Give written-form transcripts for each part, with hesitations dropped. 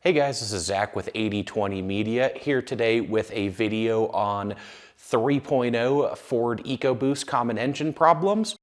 Hey guys, this is Zach with 8020 Media, here today with a video on 3.0 Ford EcoBoost common engine problems.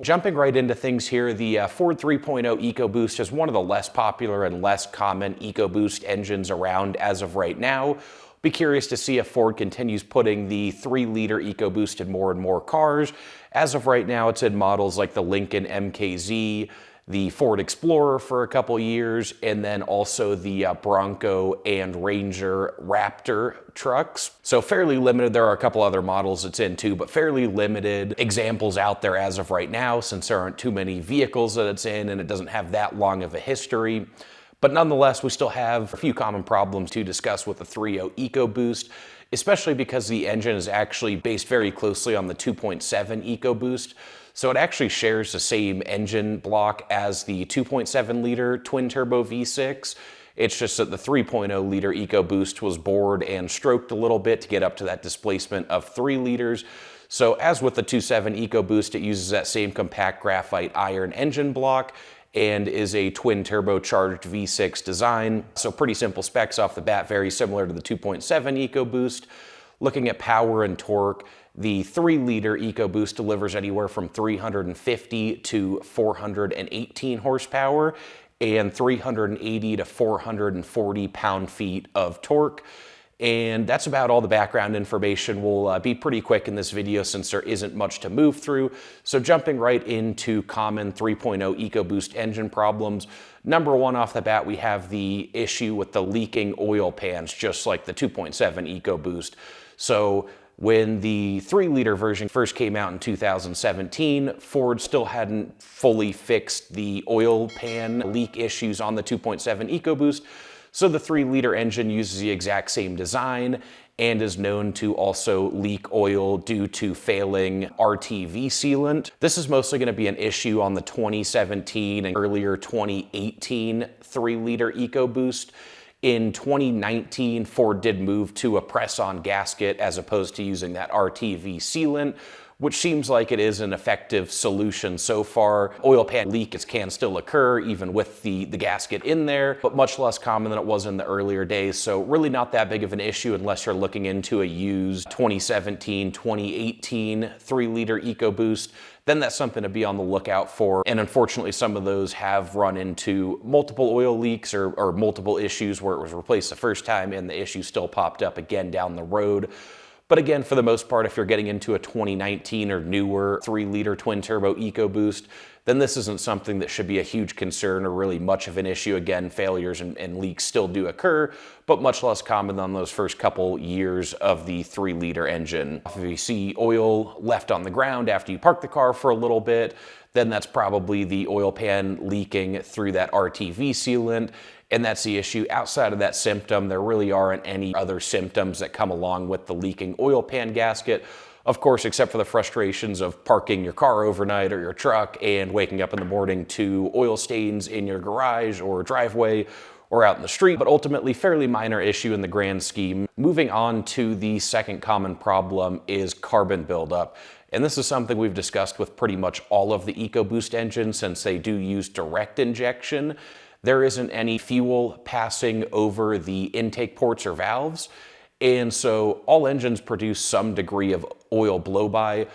Jumping right into things here, the Ford 3.0 EcoBoost is one of the less popular and less common EcoBoost engines around as of right now. Be curious to see if Ford continues putting the 3-liter EcoBoost in more and more cars. As of right now, it's in models like the Lincoln MKZ, the Ford Explorer for a couple years, and then also the Bronco and Ranger Raptor trucks. So fairly limited. There are a couple other models it's in too, but fairly limited examples out there as of right now, since there aren't too many vehicles that it's in and it doesn't have that long of a history. But nonetheless, we still have a few common problems to discuss with the 3.0 EcoBoost, especially because the engine is actually based very closely on the 2.7 EcoBoost. So it actually shares the same engine block as the 2.7 liter twin turbo V6. It's just that the 3.0 liter EcoBoost was bored and stroked a little bit to get up to that displacement of 3 liters. So as with the 2.7 EcoBoost, it uses that same compact graphite iron engine block and is a twin turbocharged V6 design. So pretty simple specs off the bat, very similar to the 2.7 EcoBoost. Looking at power and torque, the 3-liter EcoBoost delivers anywhere from 350 to 418 horsepower and 380 to 440 pound-feet of torque. And that's about all the background information. Will be pretty quick in this video since there isn't much to move through. So jumping right into common 3.0 EcoBoost engine problems. Number one off the bat, we have the issue with the leaking oil pans, just like the 2.7 EcoBoost. So when the 3-liter version first came out in 2017, Ford still hadn't fully fixed the oil pan leak issues on the 2.7 EcoBoost. So the 3-liter engine uses the exact same design and is known to also leak oil due to failing RTV sealant. This is mostly going to be an issue on the 2017 and earlier 2018 3-liter EcoBoost. In 2019, Ford did move to a press-on gasket as opposed to using that RTV sealant, which seems like it is an effective solution so far. Oil pan leaks can still occur even with the gasket in there, but much less common than it was in the earlier days. So really not that big of an issue unless you're looking into a used 2017, 2018 3-liter EcoBoost. Then that's something to be on the lookout for. And unfortunately, some of those have run into multiple oil leaks or multiple issues where it was replaced the first time and the issue still popped up again down the road. But again, for the most part, if you're getting into a 2019 or newer 3-liter twin turbo EcoBoost, then this isn't something that should be a huge concern or really much of an issue. Again, failures and leaks still do occur, but much less common than those first couple years of the 3-liter engine. If you see oil left on the ground after you park the car for a little bit, then that's probably the oil pan leaking through that RTV sealant. And that's the issue. Outside of that symptom, there really aren't any other symptoms that come along with the leaking oil pan gasket. Of course, except for the frustrations of parking your car overnight or your truck and waking up in the morning to oil stains in your garage or driveway or out in the street, but ultimately fairly minor issue in the grand scheme. Moving on to the second common problem is carbon buildup. And this is something we've discussed with pretty much all of the EcoBoost engines since they do use direct injection. There isn't any fuel passing over the intake ports or valves. And so all engines produce some degree of oil blow-by.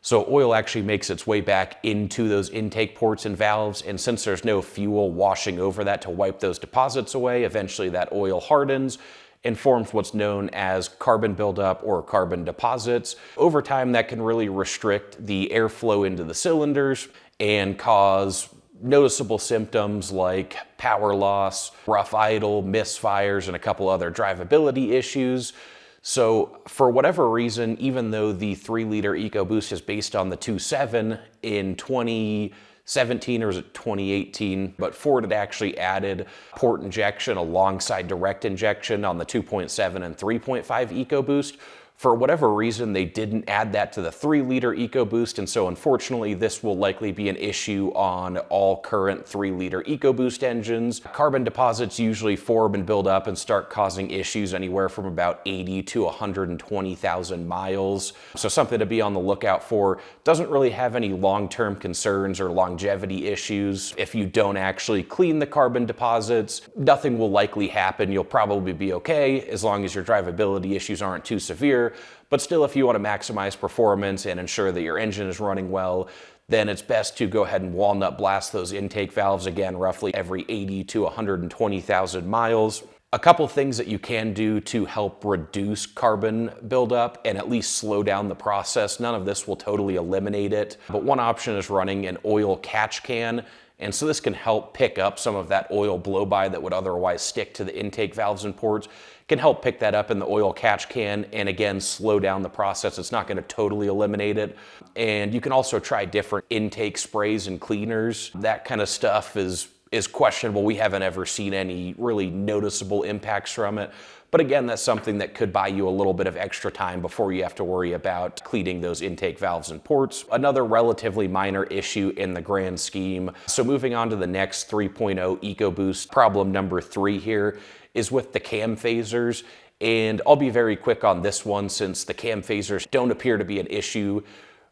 So oil actually makes its way back into those intake ports and valves. And since there's no fuel washing over that to wipe those deposits away, eventually that oil hardens and forms what's known as carbon buildup or carbon deposits. Over time, that can really restrict the airflow into the cylinders and cause noticeable symptoms like power loss, rough idle, misfires, and a couple other drivability issues. So for whatever reason, even though the 3-liter EcoBoost is based on the 2.7 in 2017 or was it 2018, but Ford had actually added port injection alongside direct injection on the 2.7 and 3.5 EcoBoost. For whatever reason, they didn't add that to the 3-liter EcoBoost, and so unfortunately this will likely be an issue on all current 3-liter EcoBoost engines. Carbon deposits usually form and build up and start causing issues anywhere from about 80 to 120,000 miles. So something to be on the lookout for. Doesn't really have any long-term concerns or longevity issues. If you don't actually clean the carbon deposits, nothing will likely happen. You'll probably be okay as long as your drivability issues aren't too severe. But still, if you want to maximize performance and ensure that your engine is running well, then it's best to go ahead and walnut blast those intake valves again, roughly every 80 to 120,000 miles. A couple things that you can do to help reduce carbon buildup and at least slow down the process. None of this will totally eliminate it, but one option is running an oil catch can. And so this can help pick up some of that oil blow-by that would otherwise stick to the intake valves and ports. Can help pick that up in the oil catch can and again slow down the process. It's not going to totally eliminate it. And you can also try different intake sprays and cleaners. That kind of stuff is questionable. We haven't ever seen any really noticeable impacts from it. But again, that's something that could buy you a little bit of extra time before you have to worry about cleaning those intake valves and ports. Another relatively minor issue in the grand scheme. So moving on to the next 3.0 EcoBoost, problem number 3 here is with the cam phasers. And I'll be very quick on this one since the cam phasers don't appear to be an issue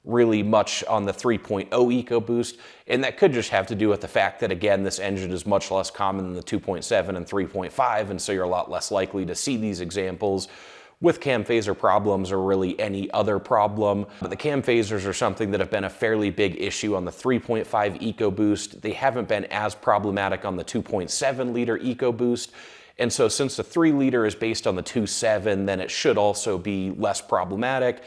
really much on the 3.0 EcoBoost, and that could just have to do with the fact that, again, this engine is much less common than the 2.7 and 3.5, and so you're a lot less likely to see these examples with cam phaser problems or really any other problem. But the cam phasers are something that have been a fairly big issue on the 3.5 EcoBoost. They haven't been as problematic on the 2.7 liter EcoBoost. And so since the 3-liter is based on the 2.7, then it should also be less problematic.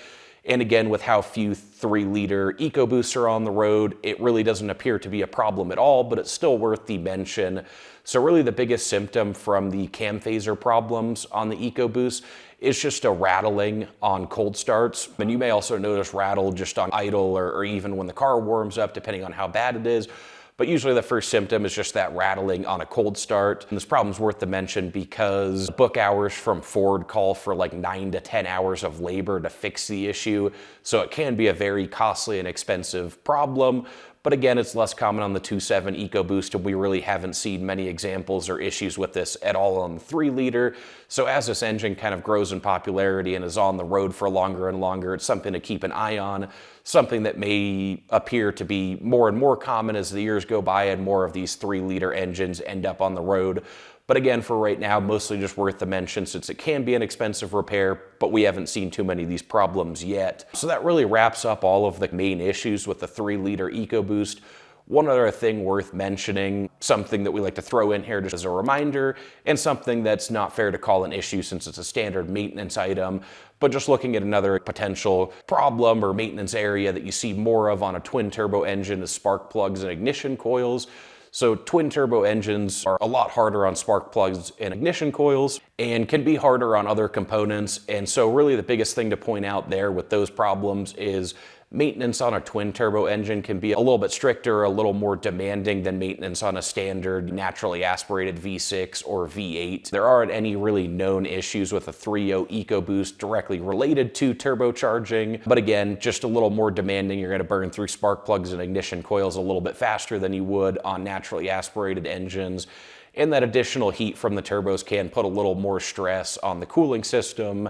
And again, with how few 3-liter EcoBoosts are on the road, it really doesn't appear to be a problem at all, but it's still worth the mention. So really the biggest symptom from the cam phaser problems on the EcoBoost is just a rattling on cold starts. And you may also notice rattle just on idle or even when the car warms up, depending on how bad it is. But usually the first symptom is just that rattling on a cold start. And this problem's worth the mention because book hours from Ford call for like 9 to 10 hours of labor to fix the issue. So it can be a very costly and expensive problem. But again, it's less common on the 2.7 EcoBoost, and we really haven't seen many examples or issues with this at all on the 3-liter. So as this engine kind of grows in popularity and is on the road for longer and longer, it's something to keep an eye on, something that may appear to be more and more common as the years go by and more of these 3-liter engines end up on the road. But again, for right now, mostly just worth the mention since it can be an expensive repair, but we haven't seen too many of these problems yet. So that really wraps up all of the main issues with the 3-liter EcoBoost. One other thing worth mentioning, something that we like to throw in here just as a reminder, and something that's not fair to call an issue since it's a standard maintenance item, but just looking at another potential problem or maintenance area that you see more of on a twin turbo engine is spark plugs and ignition coils. So twin turbo engines are a lot harder on spark plugs and ignition coils and can be harder on other components. And so really the biggest thing to point out there with those problems is maintenance on a twin turbo engine can be a little bit stricter, a little more demanding than maintenance on a standard naturally aspirated V6 or V8. There aren't any really known issues with a 3.0 EcoBoost directly related to turbocharging, but again, just a little more demanding. You're going to burn through spark plugs and ignition coils a little bit faster than you would on naturally aspirated engines. And that additional heat from the turbos can put a little more stress on the cooling system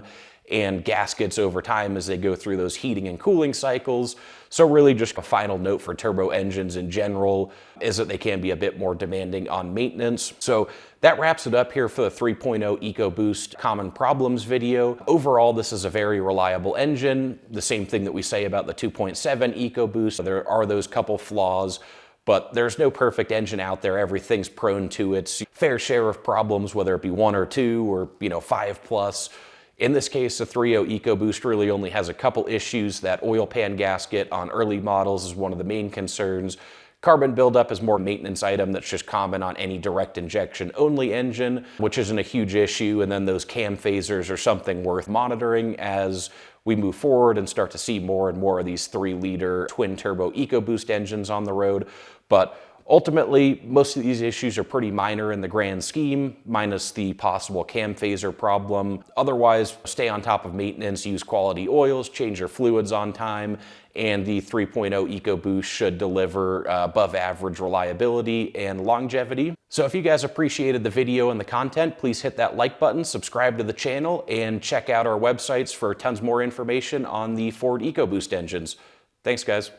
and gaskets over time as they go through those heating and cooling cycles. So really just a final note for turbo engines in general is that they can be a bit more demanding on maintenance. So that wraps it up here for the 3.0 EcoBoost Common Problems video. Overall, this is a very reliable engine. The same thing that we say about the 2.7 EcoBoost. There are those couple flaws, but there's no perfect engine out there. Everything's prone to its fair share of problems, whether it be 1 or 2 or 5 plus. In this case, the 3.0 EcoBoost really only has a couple issues. That oil pan gasket on early models is one of the main concerns. Carbon buildup is more a maintenance item that's just common on any direct injection only engine, which isn't a huge issue. And then those cam phasers are something worth monitoring as we move forward and start to see more and more of these 3-liter twin turbo EcoBoost engines on the road. But Ultimately, most of these issues are pretty minor in the grand scheme, minus the possible cam phaser problem. Otherwise, stay on top of maintenance, use quality oils, change your fluids on time, and the 3.0 EcoBoost should deliver above average reliability and longevity. So if you guys appreciated the video and the content, please hit that like button, subscribe to the channel, and check out our websites for tons more information on the Ford EcoBoost engines. Thanks, guys.